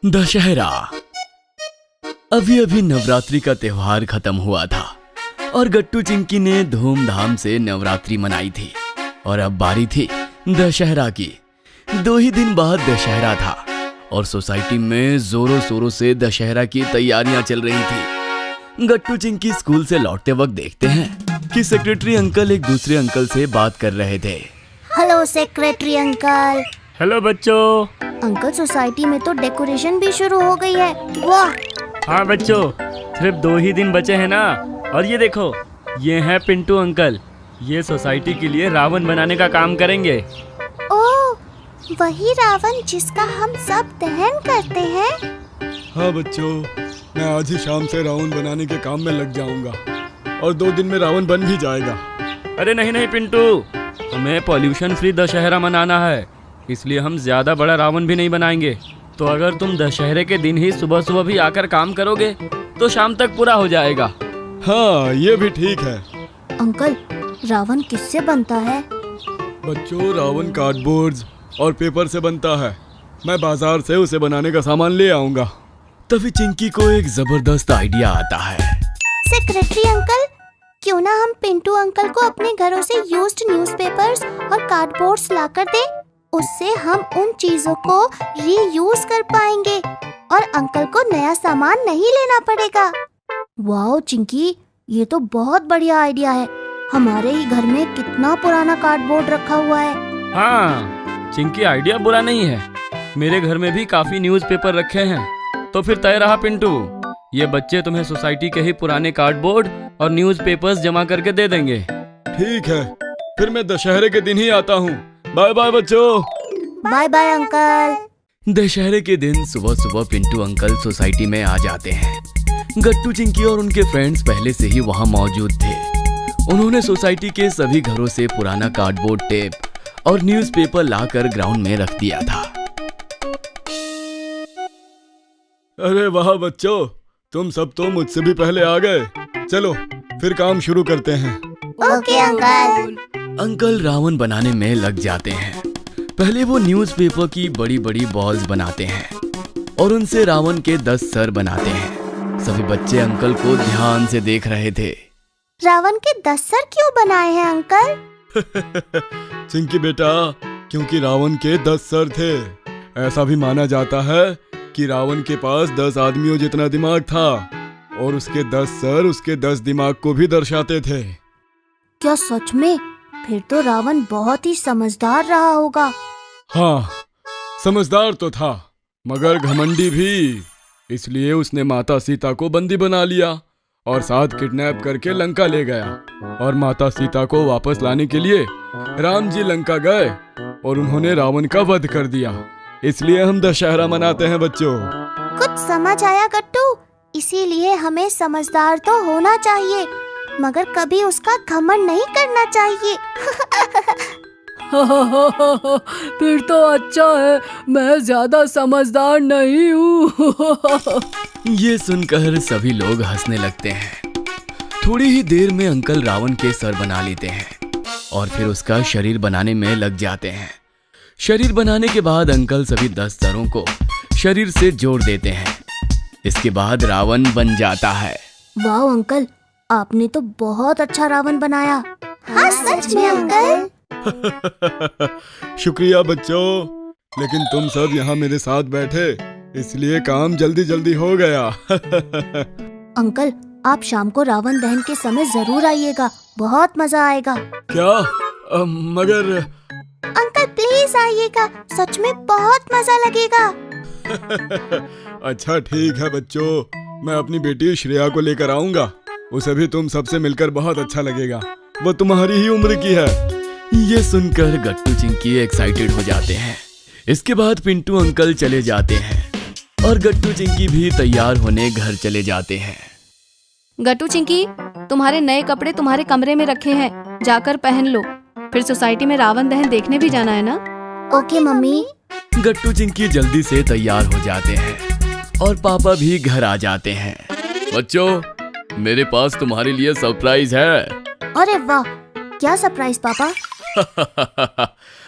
दशहरा। अभी अभी नवरात्रि का त्योहार खत्म हुआ था और गट्टू चिंकी ने धूमधाम से नवरात्रि मनाई थी और अब बारी थी दशहरा की। 2 ही दिन बाद दशहरा था और सोसाइटी में जोरों शोरों से दशहरा की तैयारियां चल रही थी। गट्टू चिंकी स्कूल से लौटते वक्त देखते हैं कि सेक्रेटरी अंकल एक दूसरे अंकल से बात कर रहे थे। Hello secretary uncle. हेलो बच्चों। अंकल सोसाइटी में तो डेकोरेशन भी शुरू हो गई है। वाह। हाँ बच्चों, सिर्फ 2 ही दिन बचे हैं ना। और ये देखो, ये हैं पिंटू अंकल। ये सोसाइटी के लिए रावण बनाने का काम करेंगे। ओह, वही रावण जिसका हम सब दहन करते हैं। हाँ बच्चों, मैं आज ही शाम से रावण बनाने के काम में लग जाऊंगा और 2 दिन में रावण बन भी जाएगा। अरे नहीं पिंटू, हमें पॉल्यूशन फ्री दशहरा मनाना है, इसलिए हम ज्यादा बड़ा रावण भी नहीं बनाएंगे। तो अगर तुम दशहरे के दिन ही सुबह सुबह भी आकर काम करोगे तो शाम तक पूरा हो जाएगा। हाँ, ये भी ठीक है। अंकल, रावण किससे बनता है? बच्चों, रावण कार्डबोर्ड्स और पेपर से बनता है। मैं बाजार से उसे बनाने का सामान ले आऊंगा। तभी चिंकी को एक जबरदस्त आइडिया आता है। सेक्रेटरी अंकल, क्यों ना हम पिंटू अंकल को अपने घरों से यूज्ड न्यूज़पेपर्स और कार्डबोर्ड्स लाकर दें। उससे हम उन चीजों को रीयूज कर पाएंगे और अंकल को नया सामान नहीं लेना पड़ेगा। वाओ चिंकी, ये तो बहुत बढ़िया आइडिया है। हमारे ही घर में कितना पुराना कार्डबोर्ड रखा हुआ है। हाँ, चिंकी आइडिया बुरा नहीं है। मेरे घर में भी काफी न्यूज़पेपर रखे हैं। तो फिर तय रहा पिंटू, ये बच्चे तुम्हें सोसाइटी के ही पुराने कार्डबोर्ड और न्यूज़पेपर्स जमा करके दे देंगे। ठीक है, फिर मैं दशहरे के दिन ही आता हूँ। बाय बाय बच्चों। Bye bye uncle. दशहरे के दिन सुबह सुबह पिंटू अंकल सोसाइटी में आ जाते हैं। गट्टू चिंकी और उनके फ्रेंड्स पहले से ही वहाँ मौजूद थे। उन्होंने सोसाइटी के सभी घरों से पुराना कार्डबोर्ड, टेप और न्यूज़पेपर लाकर ग्राउंड में रख दिया था। अरे वाह बच्चों, तुम सब तो मुझसे भी पहले आ गए। चलो फिर काम शुरू करते हैं। Okay uncle. अंकल रावण बनाने में लग जाते हैं। पहले वो न्यूज़पेपर की बड़ी बड़ी बॉल्स बनाते हैं और उनसे रावण के 10 सर बनाते हैं। सभी बच्चे अंकल को ध्यान से देख रहे थे। रावण के 10 सर क्यों बनाए हैं अंकल? चिंकी बेटा, क्योंकि रावण के 10 सर थे। ऐसा भी माना जाता है कि रावण के पास 10 आदमियों जितना दिमाग था और उसके 10 सर उसके 10 दिमाग को भी दर्शाते थे। क्या सच में? फिर तो रावण बहुत ही समझदार रहा होगा। हाँ, समझदार तो था, मगर घमंडी भी। इसलिए उसने माता सीता को बंदी बना लिया और साथ किडनैप करके लंका ले गया। और माता सीता को वापस लाने के लिए राम जी लंका गए और उन्होंने रावण का वध कर दिया। इसलिए हम दशहरा मनाते हैं बच्चों। कुछ समझ आया गट्टू? इसीलिए हमें समझदार तो होना चाहिए, मगर कभी उसका घमंड नहीं करना चाहिए। फिर तो अच्छा है, मैं ज्यादा समझदार नहीं हूँ। ये सुनकर सभी लोग हंसने लगते हैं। थोड़ी ही देर में अंकल रावण के सर बना लेते हैं और फिर उसका शरीर बनाने में लग जाते हैं। शरीर बनाने के बाद अंकल सभी 10 सरों को शरीर से जोड़ देते हैं। इसके बाद रावण बन जाता है। वाह अंकल, आपने तो बहुत अच्छा रावण बनाया। हाँ सच में अंकल। शुक्रिया बच्चों, लेकिन तुम सब यहाँ मेरे साथ बैठे इसलिए काम जल्दी जल्दी हो गया। अंकल, आप शाम को रावण दहन के समय जरूर आइएगा, बहुत मजा आएगा। क्या? मगर अंकल प्लीज आइएगा, सच में बहुत मजा लगेगा। अच्छा ठीक है बच्चों, मैं अपनी बेटी श्रेया को लेकर आऊंगा। उसे भी तुम सबसे मिलकर बहुत अच्छा लगेगा। वो तुम्हारी ही उम्र की है। ये सुनकर गट्टू चिंकी एक्साइटेड हो जाते हैं। इसके बाद पिंटू अंकल चले जाते हैं और गट्टू चिंकी भी तैयार होने घर चले जाते हैं। गट्टू चिंकी, तुम्हारे नए कपड़े तुम्हारे कमरे में रखे हैं, जाकर पहन लो। फिर सोसाइटी में रावण दहन देखने भी जाना है ना। Okay mummy. गट्टू चिंकी जल्दी से तैयार हो जाते हैं और पापा भी घर आ जाते हैं। बच्चों, मेरे पास तुम्हारे लिए सरप्राइज है। अरे वाह, क्या सरप्राइज पापा?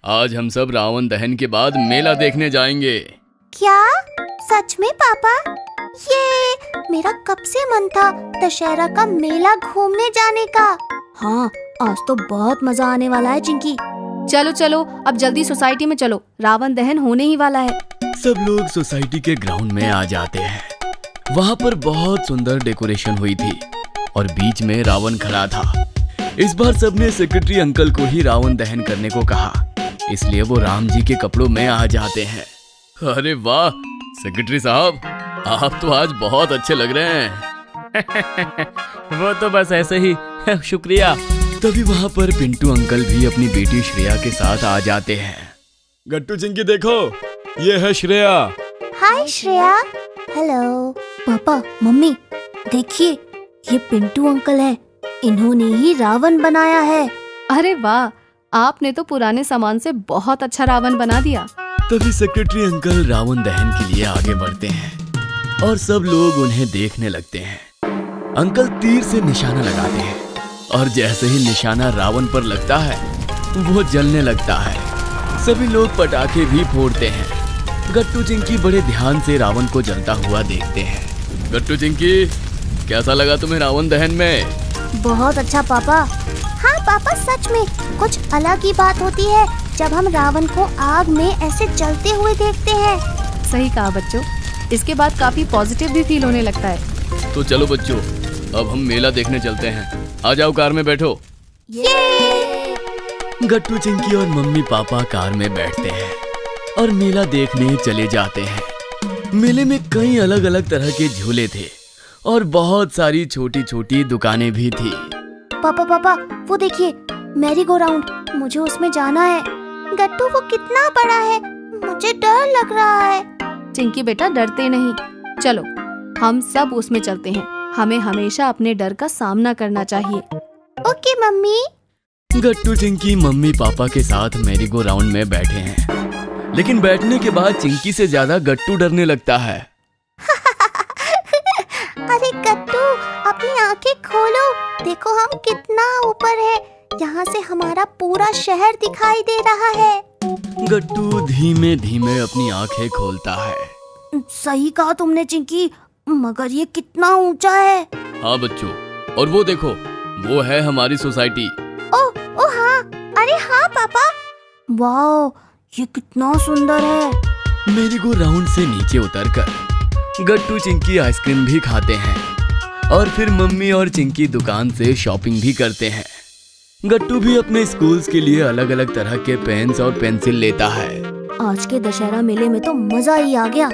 आज हम सब रावण दहन के बाद मेला देखने जाएंगे। क्या सच में पापा? ये मेरा कब से मन था दशहरा का मेला घूमने जाने का। हाँ, आज तो बहुत मजा आने वाला है चिंकी। चलो चलो, अब जल्दी सोसाइटी में चलो, रावण दहन होने ही वाला है। सब लोग सोसाइटी के ग्राउंड में आ जाते हैं। वहाँ पर बहुत सुंदर डेकोरेशन हुई थी और बीच में रावण खड़ा था। इस बार सबने सेक्रेटरी अंकल को ही रावण दहन करने को कहा, इसलिए वो राम जी के कपड़ों में आ जाते हैं। अरे वाह सेक्रेटरी साहब, आप तो आज बहुत अच्छे लग रहे हैं। वो तो बस ऐसे ही। शुक्रिया। तभी वहाँ पर पिंटू अंकल भी अपनी बेटी श्रेया के साथ आ जाते हैं। गट्टू चिंकी देखो, ये है श्रेया। हाय श्रेया। हेलो। पापा मम्मी देखिए, ये पिंटू अंकल हैं। इन्होंने ही रावण बनाया है। अरे वाह, आपने तो पुराने सामान से बहुत अच्छा रावण बना दिया। तभी सेक्रेटरी अंकल रावण दहन के लिए आगे बढ़ते हैं और सब लोग उन्हें देखने लगते हैं। अंकल तीर से निशाना लगाते हैं और जैसे ही निशाना रावण पर लगता है वो जलने लगता है। सभी लोग पटाखे भी फोड़ते हैं। गट्टू चिंकी बड़े ध्यान से रावण को जलता हुआ देखते हैं। गट्टू चिंकी, कैसा लगा तुम्हें रावण दहन में? बहुत अच्छा पापा। हाँ पापा, सच में कुछ अलग ही बात होती है जब हम रावण को आग में ऐसे जलते हुए देखते हैं। सही कहा बच्चों, इसके बाद काफी पॉजिटिव भी फील होने लगता है। तो चलो बच्चों, अब हम मेला देखने चलते हैं। आ जाओ, कार में बैठो। गट्टू चिंकी और मम्मी पापा कार में बैठते हैं और मेला देखने चले जाते हैं। मेले में कई अलग अलग तरह के झूले थे और बहुत सारी छोटी छोटी दुकानें भी थी। पापा पापा, वो देखिए मैरी गो राउंड, मुझे उसमें जाना है। गट्टू वो कितना बड़ा है, मुझे डर लग रहा है। चिंकी बेटा डरते नहीं, चलो हम सब उसमें चलते हैं। हमें हमेशा अपने डर का सामना करना चाहिए। Okay mummy. Gattu Chinki mummy papa के साथ मैरी गो राउंड में बैठे हैं, लेकिन बैठने के बाद चिंकी से ज्यादा गट्टू डरने लगता है। अरे गट्टू, अपनी आंखें खोलो, देखो हम कितना ऊपर है। यहाँ से हमारा पूरा शहर दिखाई दे रहा है। गट्टू धीमे धीमे अपनी आंखें खोलता है। सही कहा तुमने चिंकी, मगर ये कितना ऊंचा है। हाँ बच्चों, और वो देखो, वो है हमारी सोसाइटी। ओ हाँ, अरे हाँ पापा। वाह, ये कितना सुंदर है। मेरी गो राउंड से नीचे उतरकर गट्टू चिंकी आइसक्रीम भी खाते हैं और फिर मम्मी और चिंकी दुकान से शॉपिंग भी करते हैं। गट्टू भी अपने स्कूल्स के लिए अलग अलग तरह के पेन्स और पेंसिल लेता है। आज के दशहरा मेले में तो मजा ही आ गया।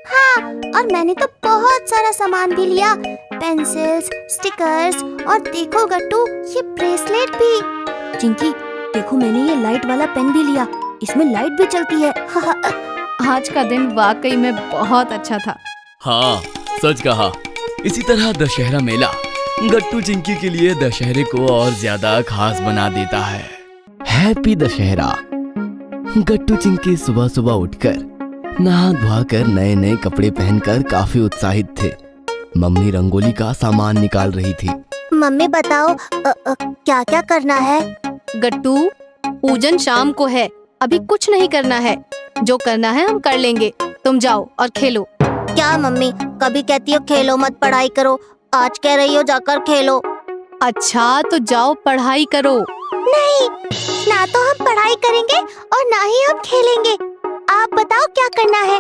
हाँ, और मैंने तो बहुत सारा सामान भी लिया, पेंसिल्स, स्टिकर्स और देखो गट्टू, ये ब्रेसलेट भी। चिंकी देखो, मैंने ये लाइट वाला पेन भी लिया, इसमें लाइट भी चलती है। आज का दिन वाकई में बहुत अच्छा था। हाँ सच कहा। इसी तरह दशहरा मेला गट्टू चिंकी के लिए दशहरे को और ज्यादा खास बना देता है। हैप्पी दशहरा। गट्टू चिंकी सुबह सुबह उठकर नहा धोआ कर नए नए कपड़े पहनकर काफी उत्साहित थे। मम्मी रंगोली का सामान निकाल रही थी। मम्मी बताओ क्या क्या करना है? गट्टू, पूजन शाम को है, अभी कुछ नहीं करना है। जो करना है हम कर लेंगे, तुम जाओ और खेलो। क्या मम्मी, कभी कहती हो खेलो मत पढ़ाई करो, आज कह रही हो जाकर खेलो। अच्छा तो जाओ पढ़ाई करो। नहीं, ना तो हम पढ़ाई करेंगे और ना ही हम खेलेंगे। आप बताओ क्या करना है?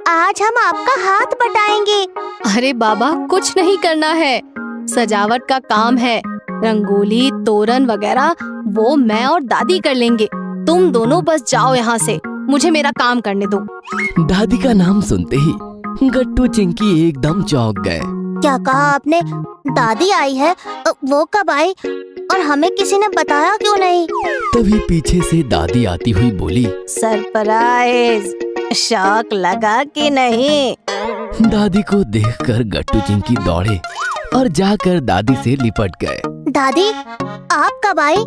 आज हम आपका हाथ बटाएंगे। अरे बाबा, कुछ नहीं करना है, सजावट का काम है। रंगोली, तोरण वगैरह वो मैं और दादी कर लेंगे। तुम दोनों बस जाओ यहाँ से, मुझे मेरा काम करने दो। दादी का नाम सुनते ही गट्टू चिंकी एकदम चौंक गए। क्या कहा आपने? दादी आई है? वो कब आई और हमें किसी ने बताया क्यों नहीं? तभी पीछे से दादी आती हुई बोली, सरप्राइज, शौक लगा कि नहीं? दादी को देखकर गट्टू चिंकी दौड़े और जाकर दादी से लिपट गए। दादी, आप कब आई?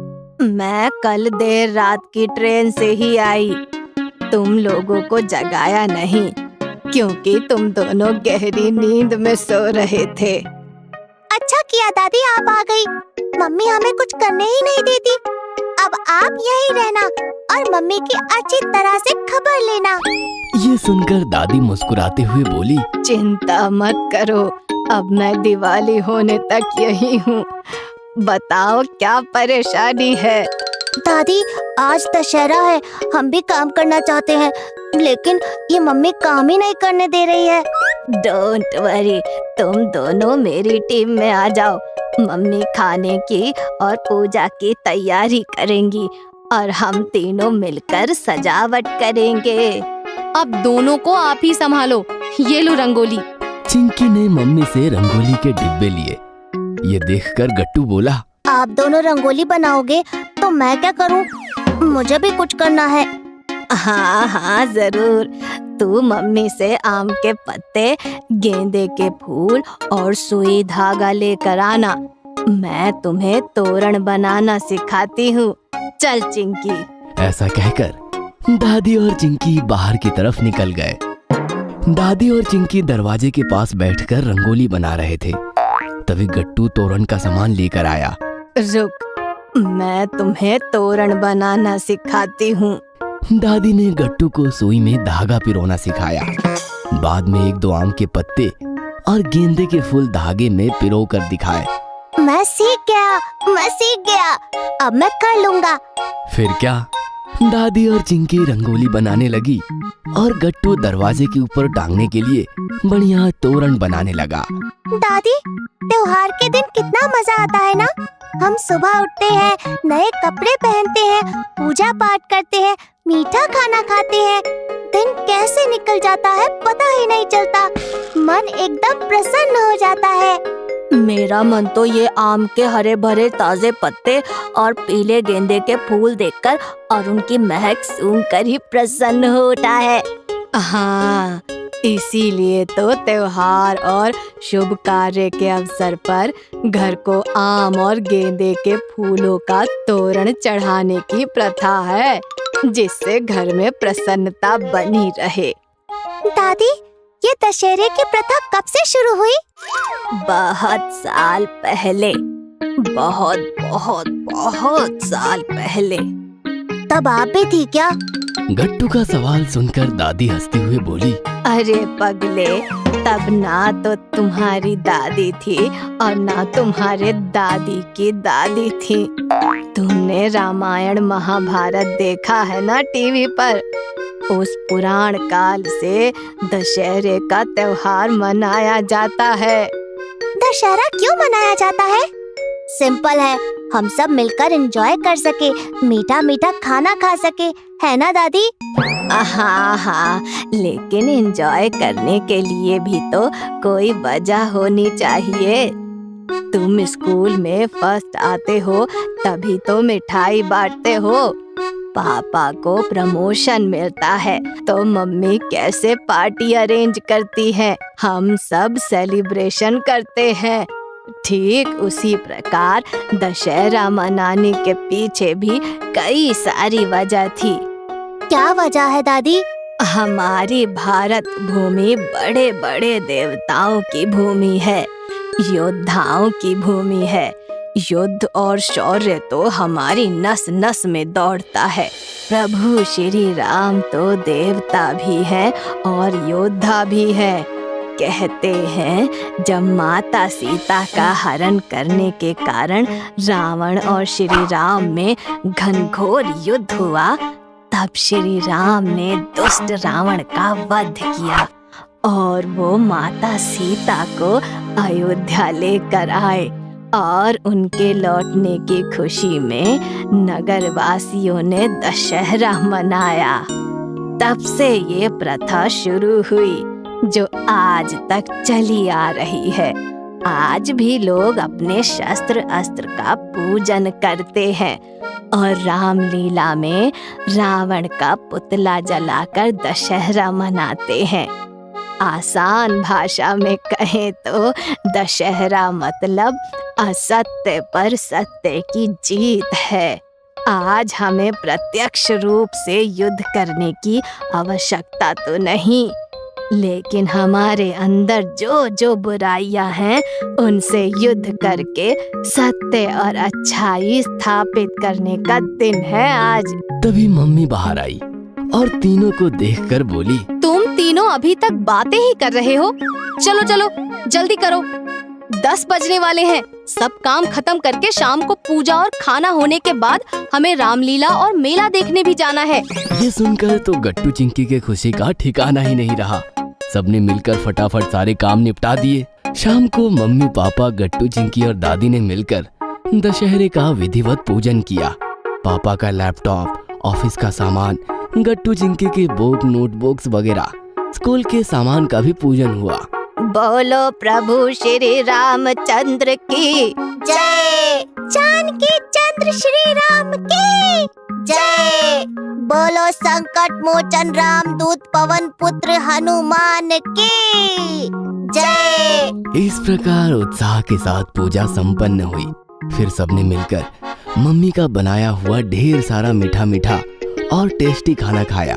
मैं कल देर रात की ट्रेन से ही आई। तुम लोगों को जगाया नहीं क्योंकि तुम दोनों गहरी नींद में सो रहे थे। अच्छा किया दादी, आप आ गई। मम्मी हमें कुछ करने ही नहीं देती। अब आप यहीं रहना और मम्मी की अच्छी तरह से खबर लेना। ये सुनकर दादी मुस्कुराते हुए बोली, चिंता मत करो, अब मैं दिवाली होने तक यही हूँ। बताओ क्या परेशानी है? दादी, आज दशहरा है, हम भी काम करना चाहते हैं, लेकिन ये मम्मी काम ही नहीं करने दे रही है। डोंट वरी, तुम दोनों मेरी टीम में आ जाओ। मम्मी खाने की और पूजा की तैयारी करेंगी और हम तीनों मिलकर सजावट करेंगे। अब दोनों को आप ही संभालो। ये लो रंगोली। चिंकी ने मम्मी से रंगोली के डिब्बे लिए। ये देखकर गट्टू बोला, आप दोनों रंगोली बनाओगे तो मैं क्या करूं? मुझे भी कुछ करना है। हाँ हाँ जरूर, तू मम्मी से आम के पत्ते, गेंदे के फूल और सुई धागा लेकर आना। मैं तुम्हें तोरण बनाना सिखाती हूँ। चल चिंकी। ऐसा कहकर दादी और चिंकी बाहर की तरफ निकल गए। दादी और चिंकी दरवाजे के पास बैठकर रंगोली बना रहे थे। तभी गट्टू तोरण का सामान लेकर आया। रुक, मैं तुम्हें तोरण बनाना सिखाती हूँ। दादी ने गट्टू को सुई में धागा पिरोना सिखाया। बाद में 1-2 आम के पत्ते और गेंदे के फूल धागे में पिरो कर दिखाए। मैं सीख गया, अब मैं कर लूँगा। फिर क्या, दादी और चिंकी रंगोली बनाने लगी और गट्टू दरवाजे के ऊपर टांगने के लिए बढ़िया तोरण बनाने लगा। दादी, त्योहार के दिन कितना मजा आता है ना। हम सुबह उठते हैं, नए कपड़े पहनते हैं, पूजा पाठ करते हैं, मीठा खाना खाते हैं। दिन कैसे निकल जाता है पता ही नहीं चलता। मन एकदम प्रसन्न हो जाता है। मेरा मन तो ये आम के हरे भरे ताजे पत्ते और पीले गेंदे के फूल देखकर और उनकी महक सूंघकर ही प्रसन्न होता है। हाँ, इसीलिए तो त्योहार और शुभ कार्य के अवसर पर घर को आम और गेंदे के फूलों का तोरण चढ़ाने की प्रथा है, जिससे घर में प्रसन्नता बनी रहे। दादी, ये दशहरे की प्रथा कब से शुरू हुई? बहुत साल पहले, बहुत बहुत बहुत साल पहले। तब आप भी थी क्या? गट्टू का सवाल सुनकर दादी हंसते हुए बोली, अरे पगले, तब ना तो तुम्हारी दादी थी और ना तुम्हारे दादी की दादी थी। तुमने रामायण महाभारत देखा है ना टीवी पर। उस पुराण काल से दशहरे का त्योहार मनाया जाता है। दशहरा क्यों मनाया जाता है? सिंपल है, हम सब मिलकर एंजॉय कर सके, मीठा मीठा खाना खा सके, है ना दादी? हाँ हाँ, लेकिन एंजॉय करने के लिए भी तो कोई वजह होनी चाहिए। तुम स्कूल में फर्स्ट आते हो तभी तो मिठाई बांटते हो। पापा को प्रमोशन मिलता है तो मम्मी कैसे पार्टी अरेंज करती है, हम सब सेलिब्रेशन करते हैं। ठीक उसी प्रकार दशहरा मनाने के पीछे भी कई सारी वजह थी। क्या वजह है दादी? हमारी भारत भूमि बड़े बड़े देवताओं की भूमि है, योद्धाओं की भूमि है। युद्ध और शौर्य तो हमारी नस नस में दौड़ता है। प्रभु श्री राम तो देवता भी है और योद्धा भी है। कहते हैं जब माता सीता का हरण करने के कारण रावण और श्री राम में घनघोर युद्ध हुआ, तब श्री राम ने दुष्ट रावण का वध किया और वो माता सीता को अयोध्या लेकर आए और उनके लौटने की खुशी में नगरवासियों ने दशहरा मनाया। तब से ये प्रथा शुरू हुई जो आज तक चली आ रही है। आज भी लोग अपने शस्त्र अस्त्र का पूजन करते हैं और रामलीला में रावण का पुतला जलाकर दशहरा मनाते हैं। आसान भाषा में कहें तो दशहरा मतलब असत्य पर सत्य की जीत है। आज हमें प्रत्यक्ष रूप से युद्ध करने की आवश्यकता तो नहीं, लेकिन हमारे अंदर जो जो बुराइयां हैं उनसे युद्ध करके सत्य और अच्छाई स्थापित करने का दिन है आज। तभी मम्मी बाहर आई और तीनों को देखकर बोली, तुम तीनों अभी तक बातें ही कर रहे हो। चलो चलो जल्दी करो, 10 बजने वाले हैं। सब काम खत्म करके शाम को पूजा और खाना होने के बाद हमें रामलीला और मेला देखने भी जाना है। ये सुनकर तो गट्टू चिंकी के खुशी का ठिकाना ही नहीं रहा। सबने मिलकर फटाफट सारे काम निपटा दिए। शाम को मम्मी पापा गट्टू चिंकी और दादी ने मिलकर दशहरे का विधिवत पूजन किया। पापा का लैपटॉप, ऑफिस का सामान, गट्टू चिंकी के बुक, नोटबुक्स वगैरह, स्कूल के सामान का भी पूजन हुआ। बोलो प्रभु श्री रामचंद्र की जय, जानकी चंद्र श्री राम की जय। बोलो संकट मोचन रामदूत पवन पुत्र हनुमान की जय। इस प्रकार उत्साह के साथ पूजा संपन्न हुई। फिर सबने मिलकर मम्मी का बनाया हुआ ढेर सारा मीठा मीठा और टेस्टी खाना खाया।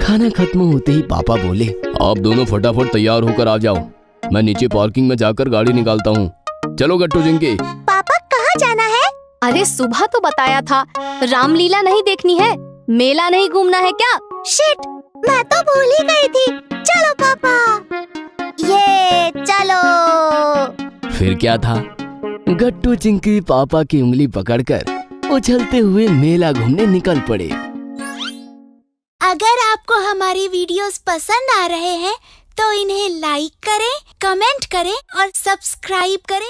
खाना खत्म होते ही पापा बोले, आप दोनों फटाफट तैयार होकर आ जाओ, मैं नीचे पार्किंग में जाकर गाड़ी निकालता हूँ। चलो गट्टू चिंकी। पापा कहाँ जाना है? अरे सुबह तो बताया था, रामलीला नहीं देखनी है, मेला नहीं घूमना है क्या? शिट, मैं तो भूल ही गई थी। चलो पापा, ये चलो। फिर क्या था, गट्टू चिंकी पापा की उंगली पकड़कर उछलते हुए मेला घूमने निकल पड़े। अगर आपको हमारी वीडियोस पसंद आ रहे हैं तो इन्हें लाइक करें, कमेंट करें और सब्सक्राइब करें।